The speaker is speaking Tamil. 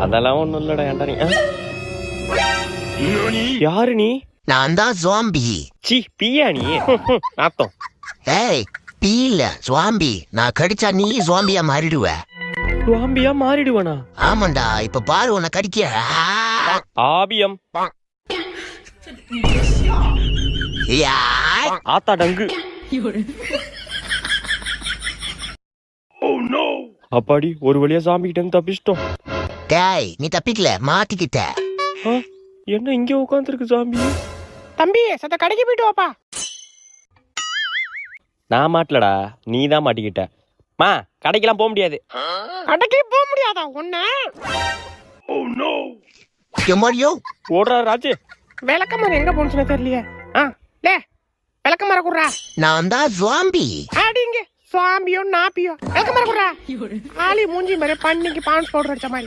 அதெல்லாம் ஒண்ணும் இல்லடா. ஏன்டா நீ யாரு? நீ நான் தான் ஜாம்பி. சி பியா நீ? நாத்தம். ஏய் பீ இல்ல ஜாம்பி. நான் கடிச்சா நீ ஜாம்பியா மாறிடுவ. ஜாம்பியா மாறிடுவனா? ஆமாண்டா, இப்ப பாரு உன்னை கடிக்க. ஆபியம் யாய். ஆத்தா டங்கு. அப்பாடி ஒரு வழியா சாமி கிட்ட இருந்து தப்பிச்சிட்டோம். டேய் நீ தப்பிக்கல, மாட்டிக்கிட்ட. என்ன இங்க உட்காந்துருக்கு சாமி? தம்பி சத்த கடைக்கு போயிட்டு வாப்பா. நான் மாட்டலடா, நீ தான் மாட்டிக்கிட்ட. மா கடைக்கெல்லாம் போக முடியாது. கடைக்கு போக முடியாதா ஒண்ணு? எம்மாடியோ ஓடுறா ராஜு. விளக்கமாறு எங்க போனுச்சுன்னு தெரியலையே. லே விளக்கமாற குடுறா. நான் தான் ஜாம்பி. அடிங்க சுவாமியோ நாப்பியோ விளக்கமாற குடுறா. ஆளி மூஞ்சி மாதிரி பண்ணிக்கு பான்ஸ் பவுடர் அடிச்ச மாதிரி.